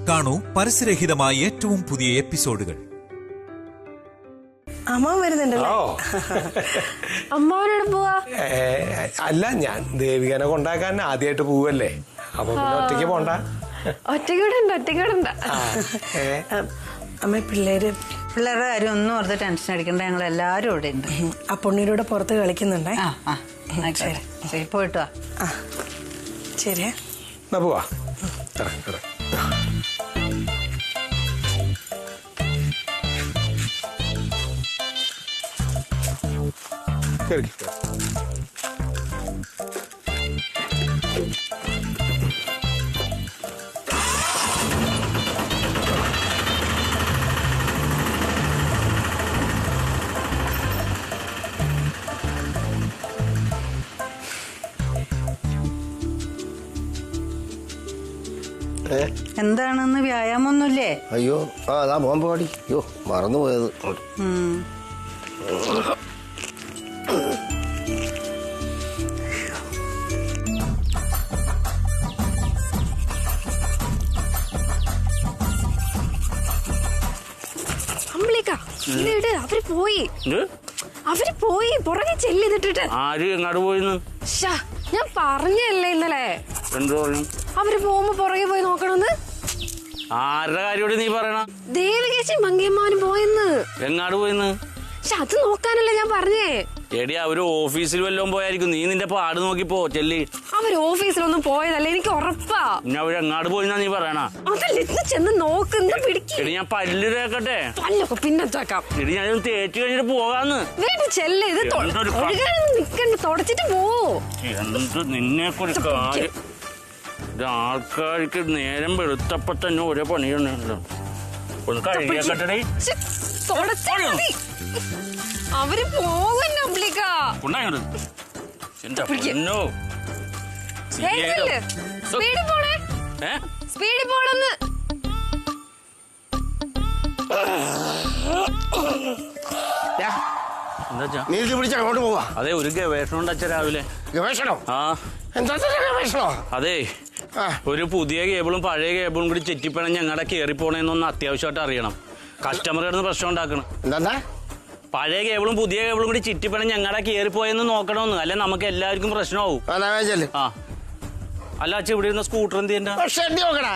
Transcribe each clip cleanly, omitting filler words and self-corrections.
കാണൂ പരസ്യരഹിതമായ ഏറ്റവും പുതിയ എപ്പിസോഡുകൾ. അമ്മ വരുന്നുണ്ടല്ലോ. അമ്മാവനോട് പോവാ? അല്ല, ഞാൻ ദേവികനെ കൊണ്ടാക്കാൻ ആദ്യമായിട്ട് പോവല്ലേ, അപ്പൊ പിന്നെ ഒറ്റയ്ക്ക് പോണ്ട. ഒറ്റയ്ക്കൂടെ അമ്മ പിള്ളേരുടെ കാര്യം ഒന്നും ഓർത്ത് ടെൻഷൻ അടിക്കണ്ട, ഞങ്ങൾ എല്ലാരും ഇവിടെ ഉണ്ട്. ആ പൊണ്ണീരുടെ പുറത്ത് കളിക്കുന്നുണ്ടേ. ശരി, പോയിട്ട് വാ. ശരി, പോവാ. എന്താണെന്ന് വ്യായാമൊന്നുമില്ലേ? അയ്യോ, അതാ പോകാൻ പാടി. അയ്യോ, മറന്നുപോയത്. അവര് പോയി പുറകെ ചെല്ലിട്ടിട്ട്. ആര് എങ്ങാട് പോയിന്ന്? ഞാൻ പറഞ്ഞല്ലേ ഇന്നലെ. എന്ത് പറഞ്ഞു? അവര് പോകുമ്പോ പുറകെ പോയി നോക്കണമെന്ന്. ആരുടെ കാര്യോട് നീ പറയണ? ദേവികേച്ചി മങ്കയമ്മാനും പോയെന്ന്. എങ്ങാട് പോയിന്ന്? അത് നോക്കാനല്ലേ ഞാൻ പറഞ്ഞേ. എടി, അവര് ഓഫീസിൽ വല്ലതും പോയായിരിക്കും. നീ നിന്റെ പാട് നോക്കി പോ, ചെല്ലി. അവര് ഓഫീസിലൊന്നും പോയതല്ല, എനിക്ക് ഉറപ്പാ. പിന്നെ അവര് എങ്ങാട് പോയിന്നാ നീ പറയണ? അതല്ല, ചെന്ന് നോക്കുന്ന പിടിക്ക്. എടി, ഞാൻ പല്ല് തേക്കട്ടെ. പല്ലൊക്കെ പിന്നെ തേക്കാം. എടി, ഞാൻ തേച്ച് കഴിഞ്ഞിട്ട് പോകാന്ന്. വീട്ടിൽ ചെല്ല്, ഇത് നിക്കണ്ട, തുടച്ചിട്ട് പോ. എന്ത് നിന്നെ കുറിച്ച് കാര്യം. ആൾക്കാർക്ക് നേരം വെളുത്തപ്പോ തന്നെ ഓരോ പണിയുണ്ടല്ലോ. ഒന്ന് കഴിയാക്കട്ടെ. അവര് പോകുന്ന സ്പീഡിൽ പോണെന്ന്. നീ ഇത് പിടിച്ച് അങ്ങോട്ട് പോവാ. അതെ, ഒരു ഗവേഷണം ഉണ്ട് അച്ഛൻ രാവിലെ. ഗവേഷണോ? ആ, എന്താ ഗവേഷണോ? അതെ, ഒരു പുതിയ കേബിളും പഴയ കേബിളും കൂടി ചെറ്റിപ്പണം ഞങ്ങളുടെ കയറി പോണേന്നൊന്ന് അത്യാവശ്യമായിട്ട് അറിയണം. കസ്റ്റമർ കിടന്ന് പ്രശ്നം ഉണ്ടാക്കണം. എന്താ? പഴയ കേബിളും പുതിയ കേബിളും കൂടി ചിറ്റിപ്പണം ഞങ്ങളുടെ കയറി പോയെന്ന് നോക്കണമെന്ന്. അല്ലെ നമുക്ക് എല്ലാവർക്കും പ്രശ്നമാവും. ആ, അല്ല അച്ഛൻ ഇവിടെ ഇരുന്ന സ്കൂട്ടർ എന്ത് ചെയ്യണ്ട? നോക്കടാ.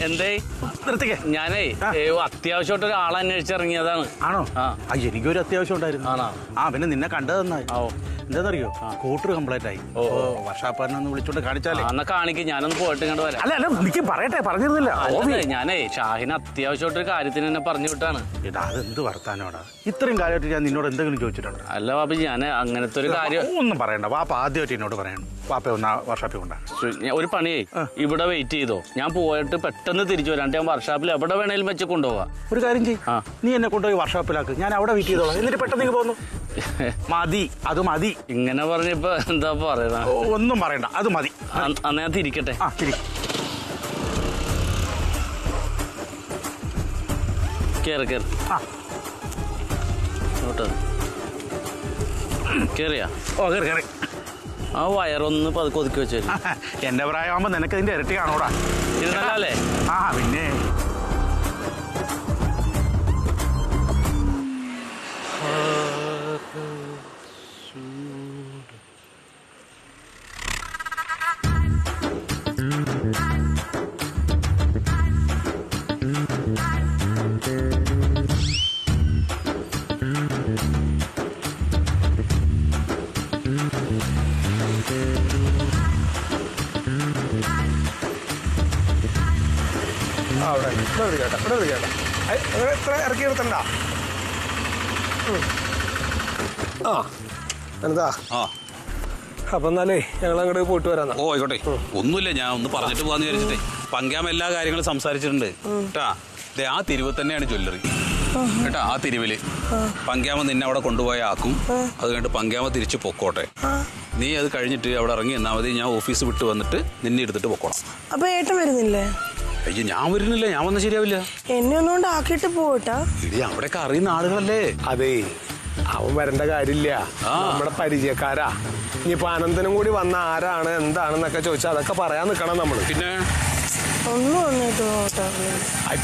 എന്തേ നിർത്തിക്കേ? ഞാനേ അത്യാവശ്യമായിട്ട് ഒരാളെ അന്വേഷിച്ചിറങ്ങിയതാണ്. ആണോ? എനിക്കൊരു അത്യാവശ്യം ഉണ്ടായിരുന്നു. ആണോ? പിന്നെ നിന്നെ കണ്ടത് നന്നായി. എന്താന്നറിയോ, സ്കൂട്ടർ കംപ്ലൈന്റ് ആയി. വർഷാപ്പാരനൊന്ന് വിളിച്ചോണ്ട് കാണിച്ചാലേ. എന്നാ കാണിക്ക്, ഞാനൊന്ന് പോയിട്ട് ഇങ്ങോട്ട് വരാം. അല്ല, എനിക്ക് പറയട്ടെ, പറഞ്ഞിരുന്നില്ല. ഞാനേ ഷാഹിന് അത്യാവശ്യമായിട്ടൊരു കാര്യത്തിന് എന്നെ പറഞ്ഞു വിട്ടാണ്. അതെന്ത് വർത്താനോടാ? ഇത്രയും കാര്യമായിട്ട് ഞാൻ നിന്നോട് എന്തെങ്കിലും ചോദിച്ചിട്ടുണ്ടോ? അല്ല ബാബി, ഞാൻ അങ്ങനത്തെ ഒരു കാര്യം ഒന്നും പറയണ്ട. വാപ്പ ആദ്യമായിട്ട് എന്നോട് പറയണം. വാപ്പ ഒന്ന് വർഷാപ്പിൽ കൊണ്ടാ. ഒരു പണിയേ, ഇവിടെ വെയിറ്റ് ചെയ്തോ. ഞാൻ പോയിട്ട് പെട്ടെന്ന് തിരിച്ചു വരാം. ഞാൻ വർഷാപ്പിൽ എവിടെ വേണേലും വെച്ച് കൊണ്ടുപോവാ. ഒരു കാര്യം ചെയ്യ്, നീ എന്നെ കൊണ്ടുപോയി വർഷാപ്പിലാക്ക്. ഞാൻ അവിടെ വെയിറ്റ് ചെയ്തോളാം. എന്നിട്ട് പെട്ടെന്ന് പോന്നു. മതി, അത് മതി. ഇങ്ങനെ പറഞ്ഞപ്പോ എന്താ പറയണ? ഒന്നും പറയണ്ട, അത് മതി. അന്ന് ഞാൻ തിരിക്കട്ടെ. കേറ് കേറ്. കേറിയാ? കേറി. ആ വയറൊന്ന് പതുക്കെ ഒതുക്കി വെച്ചു. എന്റെ പ്രായമാകുമ്പോ നിനക്ക് ഇതിന്റെ ഇരട്ടി കാണൂടാ. ഇരുന്നല്ലേ? പിന്നെ ഇറക്കി നിർത്തണ്ട. എന്താ? അപ്പൊ എന്നാലേ ഞങ്ങൾ അങ്ങോട്ട് പോയിട്ട് വരാം. ഓ ആയിക്കോട്ടെ, ഒന്നുമില്ല, ഞാൻ ഒന്ന് പറഞ്ഞിട്ട് പോകാന്ന് വിചാരിച്ചിട്ടേ. പങ്കാമ എല്ലാ കാര്യങ്ങളും സംസാരിച്ചിട്ടുണ്ട് കേട്ടാ. ആ തിരുവ് തന്നെയാണ് ജ്വല്ലറി. കേട്ടാ ആ തിരുവില് പങ്കാമ നിന്നെ അവിടെ കൊണ്ടുപോയി ആക്കും. അത് കഴിഞ്ഞിട്ട് പങ്കാമ തിരിച്ച് പൊക്കോട്ടെ. നീ അത് കഴിഞ്ഞിട്ട് അവിടെ ഇറങ്ങി എന്നാൽ മതി. ഞാൻ ഓഫീസ് വിട്ട് വന്നിട്ട് നിന്നെ എടുത്തിട്ട് പൊക്കോളാം. അപ്പൊ ഏട്ടൻ വരുന്നില്ലേ? അയ്യോ ഞാൻ വരുന്നില്ല, ഞാൻ വന്നാൽ ശരിയാവില്ല. എന്നെ ഒന്നുകൊണ്ട് ആക്കിയിട്ട് പോട്ടാ. ഇടി അവിടെയൊക്കെ അറിയുന്ന ആളുകളല്ലേ. അതേ അവൻ വരേണ്ട കാര്യമില്ല, നമ്മുടെ പരിചയക്കാരാ. ഇനിയിപ്പോ അനന്തനും കൂടി വന്ന ആരാണ് എന്താണെന്നൊക്കെ ചോദിച്ചാൽ അതൊക്കെ പറയാൻ നിൽക്കണം നമ്മള്. പിന്നെ ഒന്ന് വന്നിട്ട് പോട്ടാ.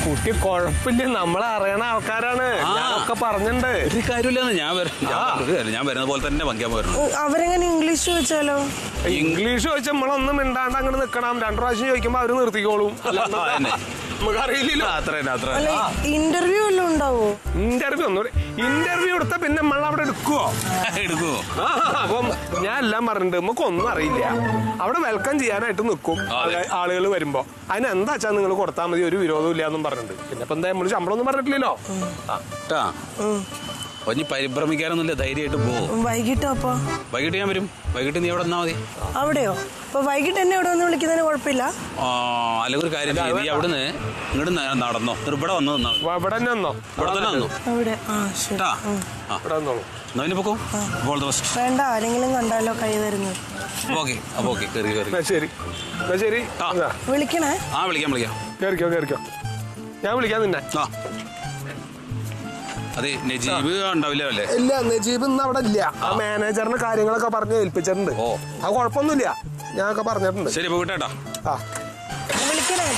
കുട്ടി കുഴപ്പമില്ല, നമ്മളെ അറിയണ ആൾക്കാരാണ്. ഞാനൊക്കെ പറഞ്ഞിട്ടുണ്ട്. ഒരു കാര്യമില്ലെന്ന് ഞാൻ വരുന്ന പോലെ തന്നെ പങ്കാമ വരണം. അവരെങ്ങനെ ഇംഗ്ലീഷ് ചോദിച്ചാലോ? ഇംഗ്ലീഷ് ചോദിച്ചാൽ നമ്മളൊന്നും മിണ്ടാണ്ട് അങ്ങനെ നിക്കണം. 2 പ്രാവശ്യം ചോദിക്കുമ്പോ അവര് നിർത്തിക്കോളും. നമുക്ക് അറിയില്ലല്ലോ. അല്ല ഇന്റർവ്യൂ വല്ലതും ഉണ്ടാവോ? ഇന്റർവ്യൂ എടുത്താ പിന്നെ നമ്മൾ അവിടെ എടുക്കുവോ? അപ്പം ഞാൻ എല്ലാം പറഞ്ഞിട്ടുണ്ട്. നമുക്കൊന്നും അറിയില്ല. അവിടെ വെൽക്കം ചെയ്യാനായിട്ട് നിൽക്കും ആളുകൾ വരുമ്പോ. അതിനെന്താ വെച്ചാൽ നിങ്ങൾ കൊടുത്താൽ മതി, ഒരു വിരോധവും ഇല്ലാന്നും പറഞ്ഞിട്ടുണ്ട്. പിന്നെ ഇപ്പൊ എന്താ നമ്മള് ശമ്പളം ഒന്നും പറഞ്ഞിട്ടില്ലല്ലോ. ഇനി പരിഭ്രമിക്കാനൊന്നുമില്ല, ധൈര്യമായിട്ട് പോകും. വൈകിട്ടോ? അപ്പൊ വൈകിട്ട് ഞാൻ വരും. വൈകിട്ട് നീ അവിടെ നിന്നാ മതി. അവിടെയോ? അപ്പൊ വൈകിട്ട് എന്നെ ഇവിടെ വന്ന് വിളിക്കുന്നതിന് കുഴപ്പമില്ല. അല്ലെങ്കിൽ ഒരു കാര്യം ചെയ്യ്, നീ അവിടുന്ന് ഇങ്ങോട്ട് നടന്നോ. ഇവിടെ വന്നു നിന്നോ. ഇവിടെ തന്നെ വന്നോ? ഇവിടെ തന്നെ വന്നു. അവിടെ ഇവിടെ വന്നോളൂ. എന്നാ പൊക്കോ. All the best. വേണ്ട, ആരെങ്കിലും കണ്ടാലോ കൈ തരുന്നത്. ഓക്കെ അപ്പൊ ഓക്കെ. കയറി ശരി ശരി. വിളിക്കണേ. വിളിക്കാം. കേറിക്കോ. ഞാൻ വിളിക്കാം നിന്നെ. അതെ നജീബ് ഉണ്ടാവില്ല അല്ലേ? ഇല്ല, നജീബ് ഇന്ന് അവിടെ ഇല്ല. ആ മാനേജറിന് കാര്യങ്ങളൊക്കെ പറഞ്ഞ് ഏൽപ്പിച്ചിട്ടുണ്ട്. അത് കുഴപ്പമൊന്നുമില്ല, ഞാനൊക്കെ പറഞ്ഞിട്ടുണ്ട്. ശരി ഇപ്പൊ വിട്ടേട്ടാ. വിളിക്കണേ.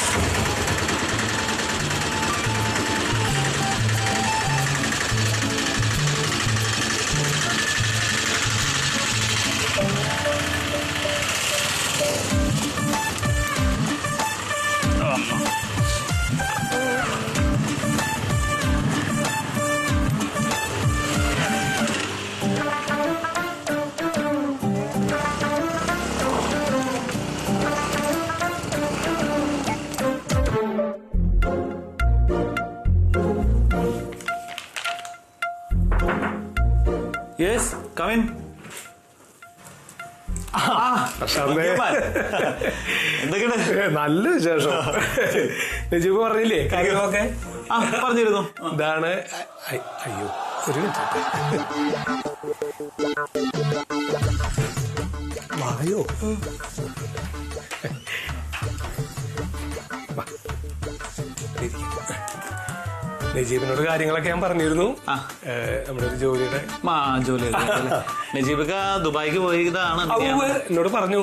Yes come in. എന്തൊക്കെയുണ്ട്? നല്ല വിശേഷം. നജീബ് പറഞ്ഞില്ലേ കാര്യങ്ങളൊക്കെ? പറഞ്ഞിരുന്നു. ഇതാണ്. അയ്യോ ഒരു വായോ. നജീബിനോട് കാര്യങ്ങളൊക്കെ ഞാൻ പറഞ്ഞിരുന്നു. നമ്മുടെ ഒരു ജോലിയുടെ ജോലി. നജീബിക്ക ദുബായിക്ക് പോയതാണ് എന്നോട് പറഞ്ഞു.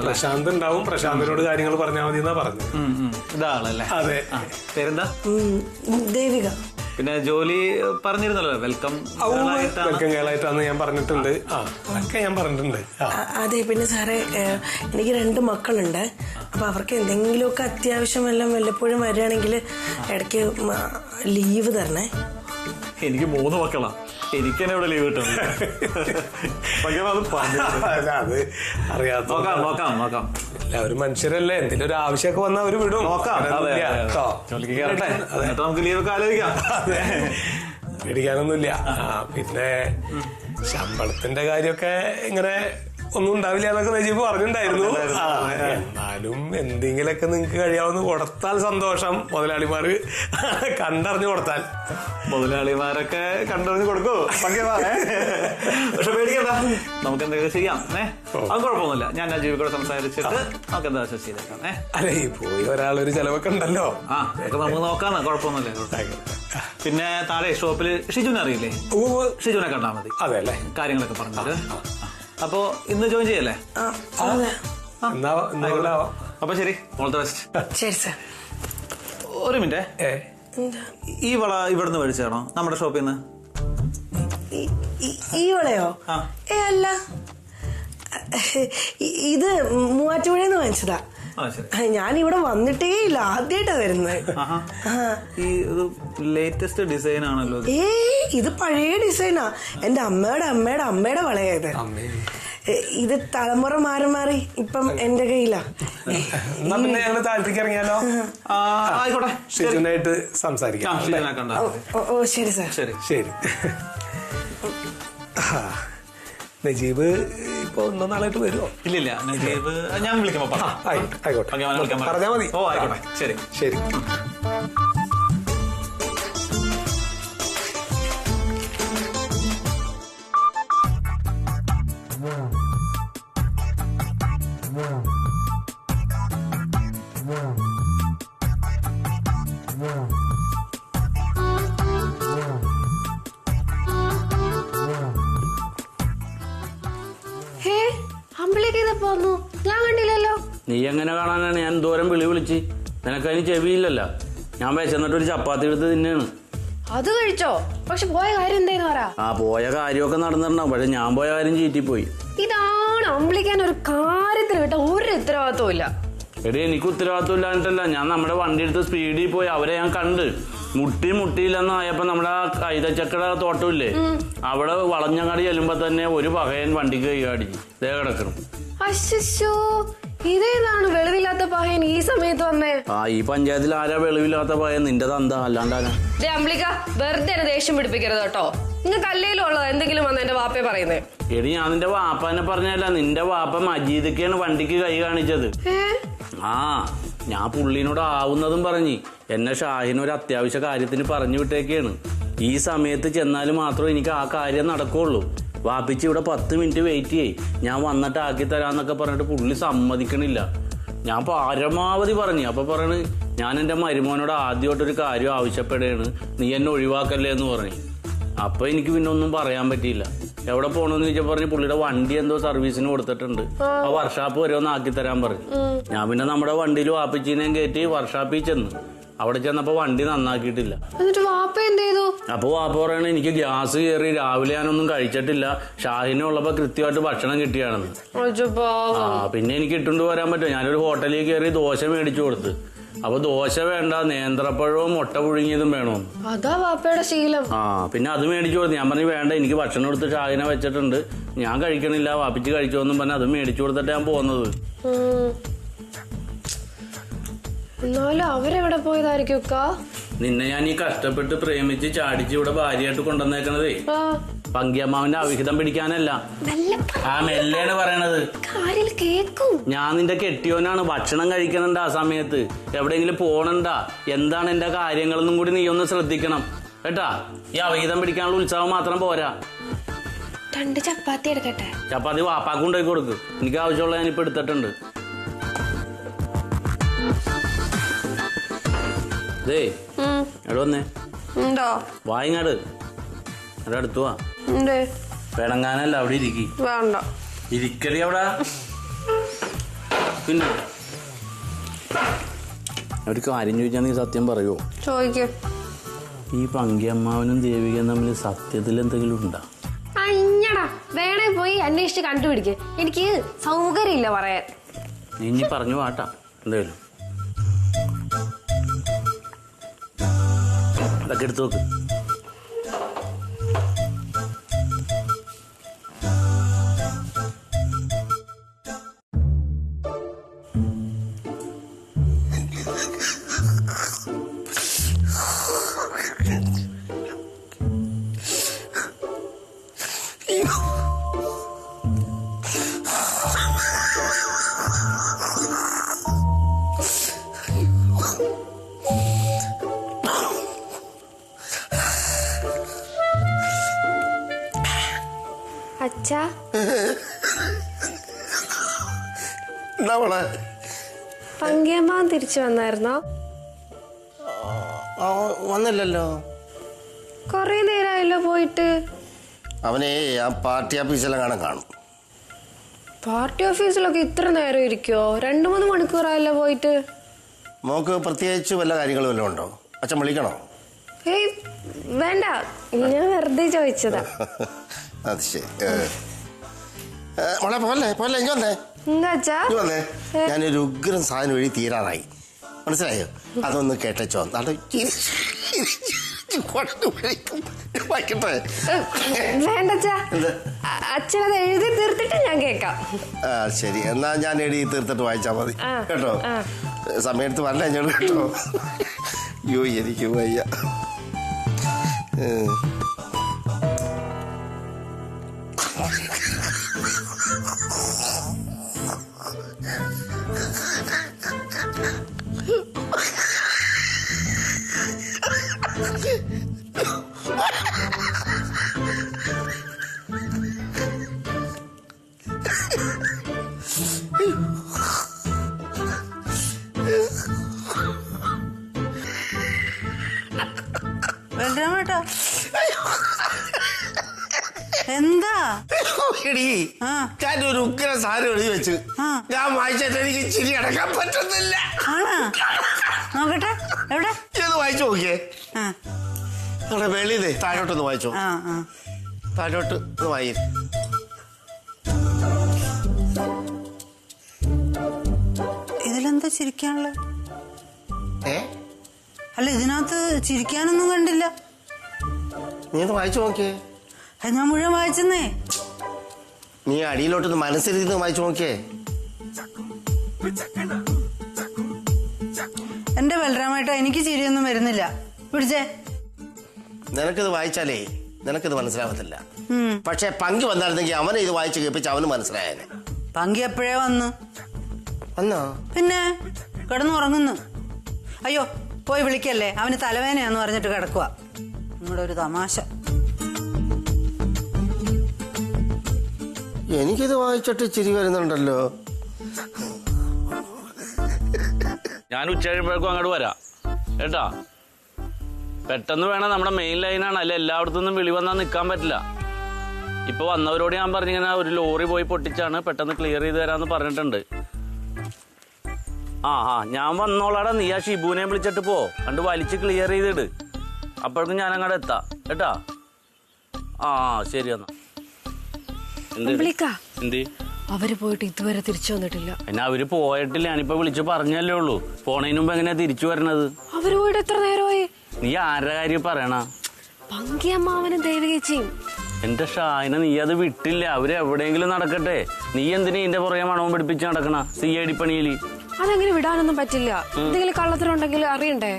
പ്രശാന്ത് ഉണ്ടാവും, പ്രശാന്തിനോട് കാര്യങ്ങൾ പറഞ്ഞാൽ മതി എന്നാ പറഞ്ഞു. ഇതാളല്ലേ? അതെ. പേരെന്താ? ദേവിക. പിന്നെ ജോലി പറഞ്ഞിരുന്നല്ലോ, വെൽക്കം കേളായിട്ടാന്ന് ഞാൻ പറഞ്ഞിട്ടുണ്ട്. ഒക്കെ ഞാൻ പറഞ്ഞിട്ടുണ്ട്. അതെ, പിന്നെ സാറേ എനിക്ക് 2 മക്കളുണ്ട്. അപ്പൊ അവർക്ക് എന്തെങ്കിലുമൊക്കെ അത്യാവശ്യം വല്ലപ്പോഴും വരികയാണെങ്കിൽ ഇടയ്ക്ക് ലീവ് തരണേ. എനിക്ക് 3 മക്കളാ. എനിക്ക് തന്നെ ഇവിടെ ലീവ് കിട്ടും. അത് അറിയാത്ത നോക്കാം. എല്ലാവരും മനുഷ്യരല്ലേ, എന്തെങ്കിലും ഒരു ആവശ്യമൊക്കെ വന്നാൽ അവര് വിടും. നമുക്ക് ലീവൊക്കെ ആലോചിക്കാം. പേടിക്കാനൊന്നുമില്ല. പിന്നെ ശമ്പളത്തിന്റെ കാര്യമൊക്കെ ഇങ്ങനെ ഒന്നും ഉണ്ടാവില്ല എന്നൊക്കെ നജീബ് പറഞ്ഞിട്ടുണ്ടായിരുന്നു. എന്നാലും എന്തെങ്കിലൊക്കെ നിങ്ങൾക്ക് കഴിയാവുന്ന കൊടുത്താൽ സന്തോഷം. മുതലാളിമാര് കണ്ടറിഞ്ഞു കൊടുത്താൽ. മുതലാളിമാരൊക്കെ കണ്ടറിഞ്ഞ് കൊടുക്കൂ. പക്ഷെ പേടിക്കണ്ട, നമുക്ക് എന്തെങ്കിലും ചെയ്യാം. അത് കുഴപ്പമൊന്നുമില്ല. ഞാൻ നജീബിനോട് സംസാരിച്ചിട്ട് നമുക്ക് എന്താ ചെയ്തേക്കാം. അല്ലെ പോയി ഒരാളൊരു ചെലവൊക്കെ ഉണ്ടല്ലോ. അതൊക്കെ നമുക്ക് നോക്കാന്ന്. കുഴപ്പമൊന്നുമില്ല. പിന്നെ താഴെ ഷോപ്പില് ഷിജുനെ അറിയില്ലേ? ഷിജുനെ കണ്ടാൽ മതി. അതെ അല്ലേ? കാര്യങ്ങളൊക്കെ പറഞ്ഞത്. അപ്പൊ ഇന്ന് ജോയിൻ ചെയ്യല്ലേ? അപ്പൊ ശരി, ഓൾ ദി ബെസ്റ്റ്. ശരി സാർ. ഒരു മിനിറ്റ്. ഈ വള ഇവിടുന്ന് മേടിച്ചാണോ നമ്മുടെ ഷോപ്പിൽ നിന്ന്? ഈ വളയോ? അല്ല, ഇത് മൂവാറ്റുപുഴന്ന് വാങ്ങിച്ചതാ. ഞാൻ ഇവിടെ വന്നിട്ടേ ഇല്ല, ആദ്യമായിട്ടാ വരുന്നത്. ഈ ലേറ്റസ്റ്റ് ഡിസൈൻ ആണല്ലോ. ഇത് പഴയ ഡിസൈനാ. എന്റെ അമ്മയുടെ വളയത്. ഇത് തലമുറ മാറി ഇപ്പം എന്റെ കയ്യിലാ. പിന്നെ ഞങ്ങള് താഴത്തേക്ക് ഇറങ്ങിയാലോ? ആയിക്കോട്ടെ, ഷിജുനായിട്ട് സംസാരിക്കാം. ഓ ശരി സാർ. ശരി. നജീബ് ഇപ്പൊ 1 നാളായിട്ട് വരുമോ? ഇല്ലില്ല, നജീബ് ഞാൻ വിളിക്കുമ്പോ ആയിക്കോട്ടെ പറഞ്ഞാ മതി. ഓ ആയിക്കോട്ടെ. ശരി. വന്നു? ഞാൻ കണ്ടില്ലല്ലോ. നീ എങ്ങനെ കാണാനാണ്? ഞാൻ ദൂരം വിളിച്ച് നിനക്കതിന് ചെവിയില്ലല്ലോ. ഞാൻ വിശന്നിട്ട് ഒരു ചപ്പാത്തി എടുത്ത് തിന്നാണ്. അത് കഴിച്ചോ? പക്ഷെ പോയ കാര്യം എന്തായിരുന്നു പറ. പോയ കാര്യമൊക്കെ നടന്നിട്ടുണ്ടാവും. പക്ഷെ ഞാൻ പോയ കാര്യം ചീറ്റിപ്പോയി. ഇതാണ് അമ്പിളിക്കാൻ ഒരു കാര്യത്തിൽ വിട്ട ഒരു ഉത്തരവാദിത്വം ഇല്ല. എടി എനിക്ക് ഉത്തരവാദിത്വം ഇല്ലാഞ്ഞിട്ടല്ല. ഞാൻ നമ്മുടെ വണ്ടി എടുത്ത് സ്പീഡിൽ പോയി അവരെ ഞാൻ കണ്ട് മുട്ടിയില്ലെന്നായപ്പോ നമ്മുടെ കൈതച്ചക്കട തോട്ടമില്ലേ, അവിടെ വളഞ്ഞങ്ങാടി ചെല്ലുമ്പോ തന്നെ ഒരു പകയൻ വണ്ടിക്ക് കൈകാടിച്ചു. ഇതേ കിടക്കണം. അശ്ശോ, ഇതേതാണ് വെളിവില്ലാത്ത പഹയൻ ഈ സമയത്ത് വന്നേ? ഈ പഞ്ചായത്തിൽ ആരാ വെളിവില്ലാത്ത പഹയൻ? നിന്റെ തന്ത അല്ലാണ്ടാരാ? അമ്പിളിക്ക വെറുതെ ദേഷ്യം പിടിപ്പിക്കരുത് കേട്ടോ. നിങ്ങൾക്ക് അല്ലേലും ഉള്ളത് എന്തെങ്കിലും വന്ന് എന്റെ വാപ്പയെ പറയുന്നേ. എടി ഞാൻ നിന്റെ വാപ്പനെ പറഞ്ഞല്ല, നിന്റെ വാപ്പ മജീദൊക്കെയാണ് വണ്ടിക്ക് കൈ കാണിച്ചത്. ഞാൻ പുള്ളിനോട് ആവുന്നതും പറഞ്ഞ് എന്നെ ഷാഹിന് ഒരു അത്യാവശ്യ കാര്യത്തിന് പറഞ്ഞു വിട്ടേക്കാണ്. ഈ സമയത്ത് ചെന്നാൽ മാത്രമേ എനിക്ക് ആ കാര്യം നടക്കുള്ളൂ. വാപ്പിച്ച് ഇവിടെ 10 മിനിറ്റ് വെയിറ്റ് ചെയ്യ്, ഞാൻ വന്നിട്ട് ആക്കി തരാന്നൊക്കെ പറഞ്ഞിട്ട് പുള്ളി സമ്മതിക്കണില്ല. ഞാൻ പരമാവധി പറഞ്ഞു. അപ്പൊ പറയണ് ഞാൻ എന്റെ മരുമോനോട് ആദ്യമായിട്ടൊരു കാര്യം ആവശ്യപ്പെടുകയാണ്, നീ എന്നെ ഒഴിവാക്കല്ലേ എന്ന് പറഞ്ഞു. അപ്പൊ എനിക്ക് പിന്നെ ഒന്നും പറയാൻ പറ്റിയില്ല. എവിടെ പോണെന്ന് ചോദിച്ചാൽ പറഞ്ഞു പുള്ളിയുടെ വണ്ടി എന്തോ സർവീസിന് കൊടുത്തിട്ടുണ്ട്, ആ വർക്ക്ഷോപ്പ് വരെ ഒന്ന് ആക്കി തരാൻ പറഞ്ഞു. ഞാൻ പിന്നെ നമ്മുടെ വണ്ടിയിൽ വാപ്പിച്ചീനെയും കയറ്റി വർക്ക്ഷോപ്പിൽ ചെന്ന്. അവിടെ ചെന്നപ്പോ വണ്ടി നന്നാക്കിയിട്ടില്ല. അപ്പൊ വാപ്പ പറയണ എനിക്ക് ഗ്യാസ് കയറി, രാവിലെ ഞാനൊന്നും കഴിച്ചിട്ടില്ല, ഷാഹിനുള്ളപ്പോ കൃത്യമായിട്ട് ഭക്ഷണം കിട്ടിയാണെന്ന്. പിന്നെ എനിക്ക് ഇട്ടുകൊണ്ട് വരാൻ പറ്റും. ഞാനൊരു ഹോട്ടലിൽ കയറി ദോശ മേടിച്ചു കൊടുത്ത്. അപ്പൊ ദോശ വേണ്ട, നേന്ത്രപ്പഴവും മുട്ട പുഴുങ്ങിയതും വേണമെന്ന്. അതാ വാപ്പയുടെ ശീലം. പിന്നെ അത് മേടിച്ചു കൊടുത്തു. ഞാൻ പറഞ്ഞു വേണ്ട, എനിക്ക് ഭക്ഷണം എടുത്ത് ഷാഹിനെ വെച്ചിട്ടുണ്ട്, ഞാൻ കഴിക്കണില്ല, വാപ്പിച്ച് കഴിച്ചോന്നും പറഞ്ഞ് അത് മേടിച്ചു കൊടുത്തിട്ട് ഞാൻ പോകുന്നത്. എന്നാലും അവരെവിടെ പോയതായിരിക്കും? നിന്നെ ഞാൻ ഈ കഷ്ടപ്പെട്ട് പ്രേമിച്ച് ചാടിച്ച് ഇവിടെ ഭാര്യയായിട്ട് കൊണ്ടുവന്നേക്കണതേ പങ്കിയമ്മാവിന്റെ അവിഹിതം പിടിക്കാനല്ല. മെല്ലാണ് പറയണത്. ഞാൻ നിന്റെ കെട്ടിയോനാണ്. ഭക്ഷണം കഴിക്കണണ്ട ആ സമയത്ത്, എവിടെയെങ്കിലും പോണണ്ട, എന്താണ് എന്റെ കാര്യങ്ങളെന്നും കൂടി നീ ഒന്ന് ശ്രദ്ധിക്കണം കേട്ടാ. ഈ അവിഹിതം പിടിക്കാനുള്ള ഉത്സാഹം മാത്രം പോരാ. 2 ചപ്പാത്തി എടുക്കട്ടെ? ചപ്പാത്തി വാപ്പാക്ക് കൊണ്ടുപോയി കൊടുക്ക്, എനിക്ക് ആവശ്യമുള്ള ഞാനിപ്പോ എടുത്തിട്ടുണ്ട്. വന്നേ വായിങ്ങാട് എവിടെ അടുത്തു വാ. പിണങ്ങാനല്ല, അവിടെ ഇരിക്കി. ഇരിക്കടി അവിടെ. പിന്നെ ഒരു കാര്യം ചോദിച്ചാൽ നീ സത്യം പറയുമോ? ഈ പങ്കിയമ്മാവനും ദേവികയും തമ്മിൽ സത്യത്തിൽ എന്തെങ്കിലും ഉണ്ടോ? വേണേ പോയി അന്വേഷിച്ച് കണ്ടുപിടിക്ക്. എനിക്ക് സൗകര്യമില്ല പറയാൻ. നീ ഇനി പറഞ്ഞു വാട്ടാ എന്തായാലും. അതൊക്കെ എടുത്തു നോക്ക്. അച്ഛാ, പങ്കിയമ്മാവൻ തിരിച്ചു വന്നായിരുന്നോ? വന്നില്ലല്ലോ. കൊറേ നേരമായല്ലോ പോയിട്ട്. അവനെ ആ പാർട്ടി ഓഫീസിലെങ്ങാനും കാണും. പാർട്ടി ഓഫീസിലൊക്കെ ഇത്ര നേരം ഇരിക്കുവോ? 2-3 മണിക്കൂറായല്ലോ പോയിട്ട്. മോക്ക് പ്രത്യേകിച്ച് വല്ല കാര്യങ്ങളും വല്ലതും ഉണ്ടോ? അച്ഛൻ വിളിക്കണോ? ഏയ് വേണ്ട, ഞാൻ വെറുതെ ചോദിച്ചതാ. അത് ശരി. മോളെ പോലെ പോലെ ഇങ്ങ വന്നേ. വന്നേ, ഞാനൊരു ഉഗ്രം സാധനം വഴി തീരാറായി, മനസ്സിലായോ? അതൊന്ന് കേട്ടോ. അച്ഛനത് എഴുതി തീർത്തിട്ട് ഞാൻ കേക്കാം. ശരി, എന്നാ ഞാൻ എഴുതി തീർത്തിട്ട് വായിച്ചാ മതി കേട്ടോ. സമയത്ത് വരല ഞാൻ കേട്ടോ. അയ്യോ എനിക്ക് വയ്യ. എന്താ എടീ ഞാൻ ഒരു ഉഗ്ര സാധനം എഴുതി വെച്ച് ഞാൻ വായിച്ചിട്ട് എനിക്ക് ചിരി അടക്കാൻ പറ്റുന്നില്ല. ആണോ? നോക്കട്ടെ, എവിടെ? ഇത് വായിച്ചു നോക്കിയേ. അവിടെ വെളിയിലേ താഴോട്ടൊന്ന് വായിച്ചോ. താഴോട്ട് ഒന്ന് വായി. ഇതിലെന്താ ചിരിക്കാനുള്ളത്? അല്ല, ഇതിനകത്ത് ചിരിക്കാനൊന്നും കണ്ടില്ല. നീ ഒന്ന് വായിച്ചു നോക്കിയേ. ഞാൻ മുഴുവൻ വായിച്ചെന്നേ. നീ അടിയിലോട്ടൊന്ന് മനസ്സിലിരുന്ന് വായിച്ചു നോക്കിയേ. എന്റെ ബലരാമായിട്ടോ, എനിക്ക് ചിരിയൊന്നും വരുന്നില്ല. പിടിച്ചേ. നിനക്കിത് വായിച്ചാലേ നിനക്കിത് മനസ്സിലാവത്തില്ല. പക്ഷെ പങ്കി വന്നായിരുന്നെങ്കിൽ അവനെ ഇത് വായിച്ച് കേൾപ്പിച്ച് അവന് മനസ്സിലായേനെ. പങ്കി എപ്പോഴേ വന്നു? വന്നോ? പിന്നെ കിടന്നുറങ്ങുന്നു. അയ്യോ, പോയി വിളിക്കല്ലേ, അവന് തലവേനയാന്ന് പറഞ്ഞിട്ട് കിടക്കുക. നിങ്ങളുടെ ഒരു തമാശ. എനിക്കിത് വായിച്ചിട്ട് ചിരി വരുന്നുണ്ടല്ലോ. ഞാൻ ഉച്ച കഴിയുമ്പോഴേക്കും അങ്ങോട്ട് വരാം കേട്ടാ. പെട്ടെന്ന് വേണം, നമ്മുടെ മെയിൻ ലൈനാണ്, അല്ല എല്ലായിടത്തുനിന്നും വിളി വന്നാൽ നിൽക്കാൻ പറ്റില്ല. ഇപ്പൊ വന്നവരോട് ഞാൻ പറഞ്ഞിങ്ങനെ ഒരു ലോറി പോയി പൊട്ടിച്ചാണ്, പെട്ടെന്ന് ക്ലിയർ ചെയ്ത് തരാന്ന് പറഞ്ഞിട്ടുണ്ട്. ഞാൻ വന്നോളാടാ, നീ ആ ഷിബുവിനെ വിളിച്ചിട്ട് പോ, കണ്ട് വലിച്ച് ക്ലിയർ ചെയ്തിട്. അപ്പോഴേക്കും ഞാൻ അങ്ങോട്ട് എത്താം കേട്ടാ. ശരി എന്നാ. എന്തി അവര് പോയിട്ട് ഇതുവരെ തിരിച്ചു വന്നിട്ടില്ല. പിന്നെ അവര് പോയിട്ടില്ല, ഞാനിപ്പോ വിളിച്ച് പറഞ്ഞല്ലേ ഉള്ളൂ. പോണതിന് മുമ്പ് എങ്ങനെയാ തിരിച്ചു വരണത്? അവര് പോയിട്ട് എത്ര നേരമായി? നീ ആരുടെ കാര്യം പറയണ? പങ്കിയമ്മാവനും ദേവികേച്ചിയും. എന്റെ ഷാഹിന, നീ അത് വിട്ടില്ല. അവര് എവിടെയെങ്കിലും നടക്കട്ടെ. നീ എന്തിനാ ഇതിന്റെ പുറകെ മണവും പിടിപ്പിച്ച് നടക്കണ CID പണിയില്? അതങ്ങനെ വിടാനൊന്നും പറ്റില്ല. എന്തെങ്കിലും കള്ളത്തിനുണ്ടെങ്കിൽ അറിയണ്ടേ?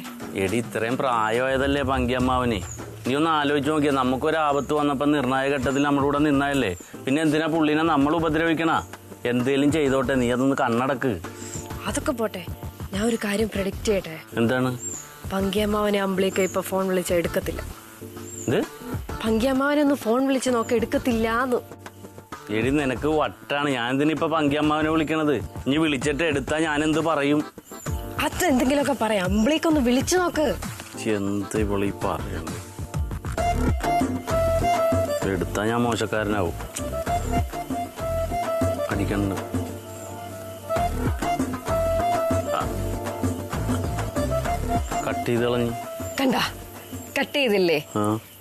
എടി, ഇത്രയും പ്രായമായതല്ലേ പങ്കിയമ്മാവന്. നീ ഒന്ന് ആലോചിച്ച് നോക്കിയാ, നമുക്കൊരു ആപത്ത് വന്നപ്പോ നിർണായക ഘട്ടത്തിൽ നമ്മുടെ കൂടെ നിന്നായല്ലേ. പിന്നെ എന്തിനാ പുള്ളിനെ നമ്മൾ ഉപദ്രവിക്കണ? എന്തേലും ചെയ്തോട്ടെ, നീ അതൊന്ന് കണ്ണടക്ക്. അതൊക്കെ പോട്ടെ, ഞാൻ ഒരു കാര്യം പ്രഡിക്റ്റ് ചെയ്യട്ടെ. എന്താണ്? പങ്കിയമ്മാവനെ അമ്പിളിക്ക് ഇപ്പൊ ഫോൺ വിളിച്ചാൽ എടുക്കത്തില്ല. പങ്കിയമ്മാവനൊന്ന് ഫോൺ വിളിച്ച് നോക്ക, എടുക്കത്തില്ലാന്ന്. എടി, നിനക്ക് വട്ടാണ്. ഞാൻ എന്തിനിപ്പൊ പങ്കിയമ്മാവനെ വിളിക്കണത്? ഇനി വിളിച്ചിട്ട് എടുത്താ ഞാൻ എന്ത് പറയും? അതെന്തെങ്കിലുമൊക്കെ പറയാം. അമ്പിളിക്കൊന്ന് വിളിച്ചു നോക്ക്. എന്ത് വിളി പറയണത്? എടുത്താ ഞാൻ മോശക്കാരനാവും. അടിക്കണ്ട. കട്ട് ചെയ്ത് കളഞ്ഞു. കണ്ട, കട്ട് ചെയ്തില്ലേ?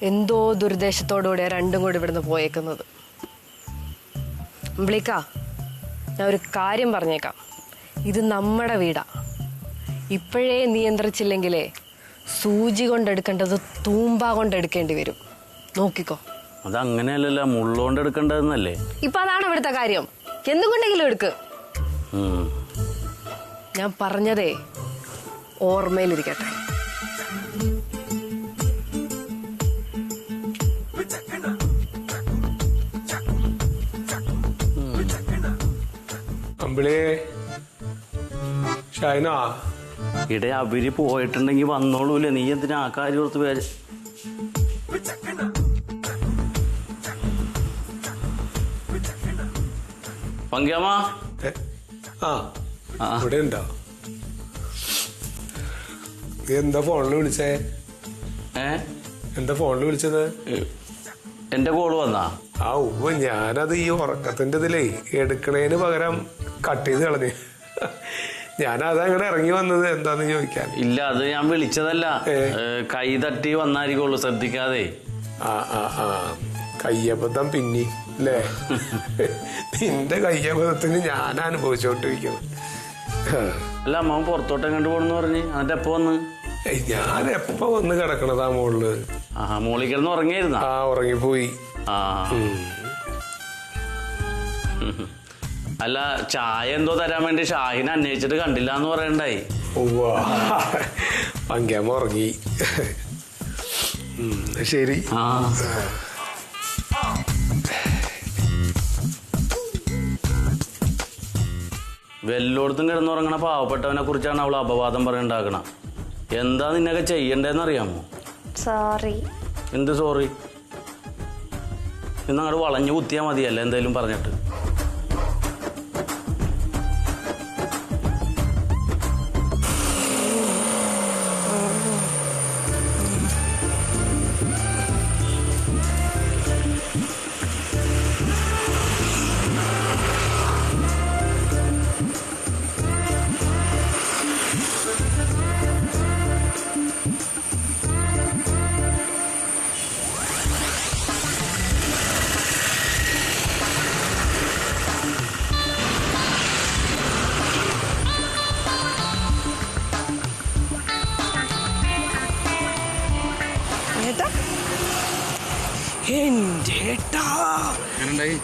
എന്തോ ദുരുദ്ദേശത്തോടുകൂടെ രണ്ടും കൂടി ഇവിടുന്ന് പോയേക്കുന്നത്. അമ്പിളിക്ക, ഞാൻ ഒരു കാര്യം പറഞ്ഞേക്കാം. ഇത് നമ്മുടെ വീടാ. ഇപ്പോഴേ നിയന്ത്രിച്ചില്ലെങ്കിലേ സൂചി കൊണ്ടെടുക്കേണ്ടത് തൂമ്പ കൊണ്ടെടുക്കേണ്ടി വരും. നോക്കിക്കോ. അതങ്ങനെയല്ലല്ലോ, മുള്ളോണ്ട് എടുക്കേണ്ടതെന്നല്ലേ. ഇപ്പൊ അതാണ് ഇവിടുത്തെ കാര്യം. എന്തും കൊണ്ടെങ്കിലും എടുക്ക്. ഞാൻ പറഞ്ഞതേ ഓർമ്മയിലിരിക്കട്ടെ. ഇടേ അവര് പോയിട്ടുണ്ടെങ്കി വന്നോളൂല്ലേ. നീ എന്തിനാ ആ കാര്യം ഓർത്ത് പേര്? പങ്കിയമ്മ ഇവിടെ ഉണ്ടോ? നീ എന്താ ഫോണിൽ വിളിച്ചേ? എന്താ ഫോണിൽ വിളിച്ചത്? എന്റെ കോള് വന്നാ? ഞാനത് ഈ ഉറക്കത്തിന്റെ ഇതിലേ എടുക്കണേന് പകരം കട്ട് ചെയ്ത് കളഞ്ഞു. ഞാനതങ്ങനെ ഇറങ്ങി വന്നത് എന്താന്ന് ചോദിക്കാൻ. ഇല്ല, അത് ഞാൻ വിളിച്ചതല്ല. കൈ തട്ടി വന്നായിരിക്കുള്ളൂ, ശ്രദ്ധിക്കാതെ. കയ്യബദ്ധം പിന്നി അല്ലേ? നിന്റെ കയ്യബദ്ധത്തിന് ഞാൻ അനുഭവിച്ചോണ്ടിരിക്കുന്നു. അല്ല, അമ്മ പുറത്തോട്ട് എങ്ങോട്ട് പോണെന്ന് പറഞ്ഞ്, എന്നിട്ട് എപ്പോ വന്ന്? ഞാൻ എപ്പോ വന്ന് കിടക്കണതാ മോളില്. മോളിൽ കിടന്ന് ഉറങ്ങിയായിരുന്ന? ഉറങ്ങിപ്പോയി. അല്ല, ചായ എന്തോ തരാൻ വേണ്ടി ഷാഹിനെ അന്വേഷിച്ചിട്ട് കണ്ടില്ല എന്ന് പറയണ്ടായി. പങ്കിയമ്മ ഉറങ്ങി. ശരി. വെല്ലോടത്തും കിടന്നുറങ്ങണ പാവപ്പെട്ടവനെ കുറിച്ചാണ് അവൾ അപവാദം പറയുണ്ടാക്കണ. എന്താ നിന്നൊക്കെ ചെയ്യണ്ടേന്ന് അറിയാമോ? സോറി. എന്ത് സോറി? ഇന്നങ്ങോട്ട് വളഞ്ഞു കുത്തിയാ മതിയല്ല എന്തായാലും പറഞ്ഞിട്ട്.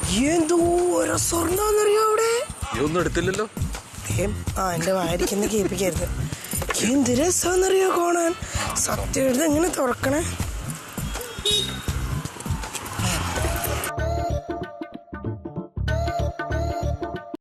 എന്തോ ഓരോ സ്വർണ്ണന്നറിയോ അവിടെ. ഒന്നും എടുത്തില്ലല്ലോ. എന്റെ വായിരിക്കുന്ന കേൾപ്പിക്കരുത്. എന്ത് രസാന്നറിയോ കാണാൻ. സത്യം എഴുത എങ്ങനെ തുറക്കണേ.